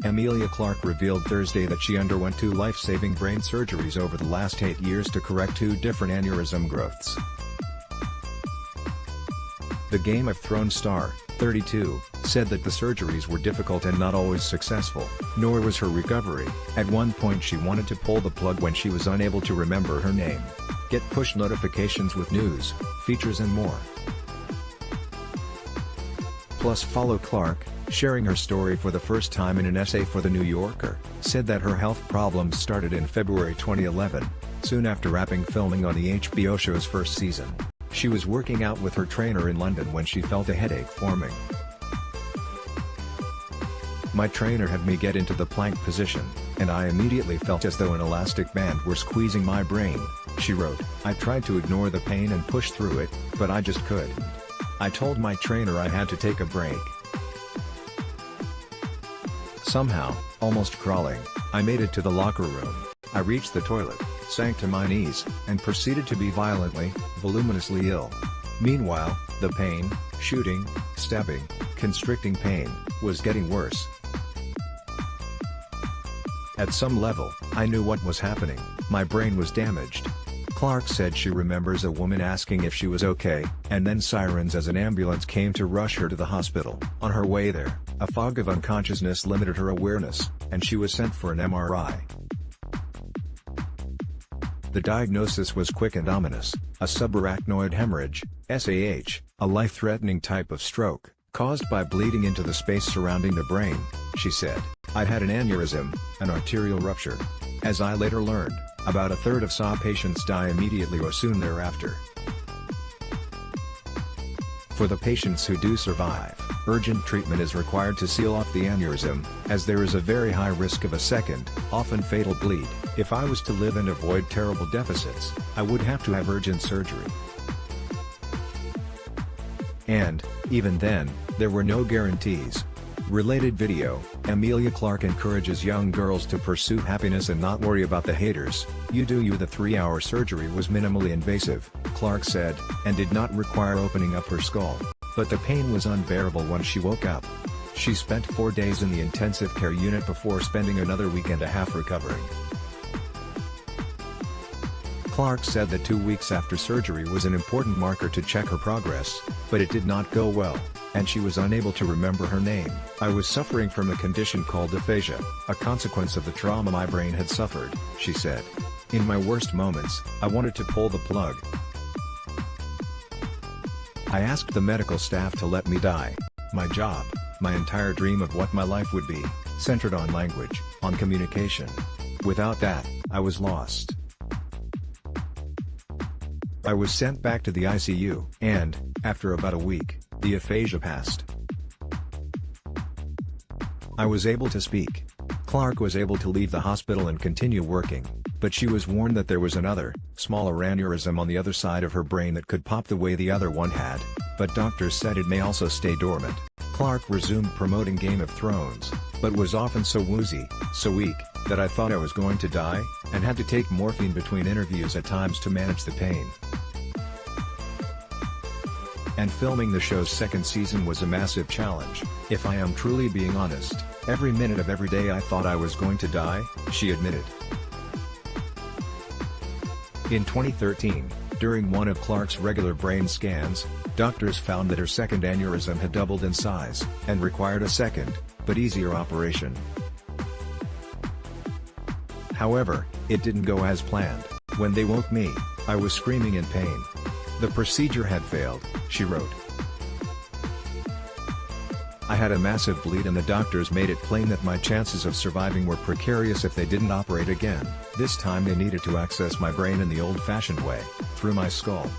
Emilia Clarke revealed Thursday that she underwent 2 life-saving brain surgeries over the last 8 years to correct 2 different aneurysm growths. The Game of Thrones star, 32, said that the surgeries were difficult and not always successful, nor was her recovery. At one point she wanted to pull the plug when she was unable to remember her name. Get push notifications with news, features and more. Plus follow Clarke, sharing her story for the first time in an essay for The New Yorker, said that her health problems started in February 2011, soon after wrapping filming on the HBO show's first season. She was working out with her trainer in London when she felt a headache forming. My trainer had me get into the plank position, and I immediately felt as though an elastic band were squeezing my brain, she wrote. I tried to ignore the pain and push through it, but I just couldn't. I told my trainer I had to take a break. Somehow, almost crawling, I made it to the locker room. I reached the toilet, sank to my knees, and proceeded to be violently, voluminously ill. Meanwhile, the pain, shooting, stabbing, constricting pain, was getting worse. At some level, I knew what was happening. My brain was damaged. Clarke said she remembers a woman asking if she was okay, and then sirens as an ambulance came to rush her to the hospital. On her way there, a fog of unconsciousness limited her awareness, and she was sent for an MRI. The diagnosis was quick and ominous: a subarachnoid hemorrhage, SAH, a life-threatening type of stroke, caused by bleeding into the space surrounding the brain, she said. I'd had an aneurysm, an arterial rupture. As I later learned, about a third of SA patients die immediately or soon thereafter. For the patients who do survive, urgent treatment is required to seal off the aneurysm, as there is a very high risk of a second, often fatal bleed. If I was to live and avoid terrible deficits, I would have to have urgent surgery. And, even then, there were no guarantees. Related video: Emilia Clarke encourages young girls to pursue happiness and not worry about the haters. You do you. The 3-hour surgery was minimally invasive, Clarke said, and did not require opening up her skull. But the pain was unbearable when she woke up. She spent 4 days in the intensive care unit before spending another week and a half recovering. Clarke said that 2 weeks after surgery was an important marker to check her progress, but it did not go well, and she was unable to remember her name. I was suffering from a condition called aphasia, a consequence of the trauma my brain had suffered, she said. In my worst moments, I wanted to pull the plug. I asked the medical staff to let me die. My job, my entire dream of what my life would be, centered on language, on communication. Without that, I was lost. I was sent back to the ICU, and, after about a week, the aphasia passed. I was able to speak. Clarke was able to leave the hospital and continue working, but she was warned that there was another, smaller aneurysm on the other side of her brain that could pop the way the other one had, but doctors said it may also stay dormant. Clarke resumed promoting Game of Thrones, but was often so woozy, so weak, that I thought I was going to die, and had to take morphine between interviews at times to manage the pain. And filming the show's second season was a massive challenge. If I am truly being honest, every minute of every day I thought I was going to die, she admitted. In 2013, during one of Clarke's regular brain scans, doctors found that her second aneurysm had doubled in size, and required a second, but easier operation. However, it didn't go as planned. When they woke me, I was screaming in pain. The procedure had failed, she wrote. I had a massive bleed and the doctors made it plain that my chances of surviving were precarious if they didn't operate again. This time they needed to access my brain in the old-fashioned way, through my skull.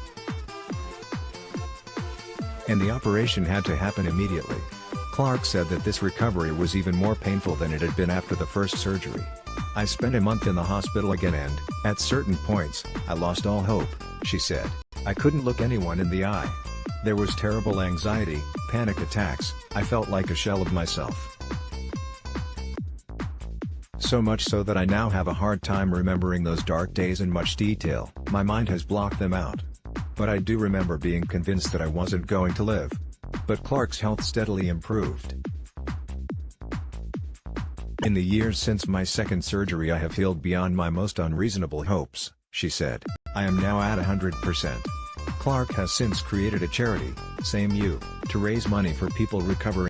And the operation had to happen immediately. Clarke said that this recovery was even more painful than it had been after the first surgery. I spent a month in the hospital again and, at certain points, I lost all hope, she said. I couldn't look anyone in the eye. There was terrible anxiety, panic attacks, I felt like a shell of myself. So much so that I now have a hard time remembering those dark days in much detail. My mind has blocked them out. But I do remember being convinced that I wasn't going to live. But Clarke's health steadily improved. "In the years since my second surgery I have healed beyond my most unreasonable hopes," she said. "I am now at 100%. Clarke has since created a charity, Same You, to raise money for people recovering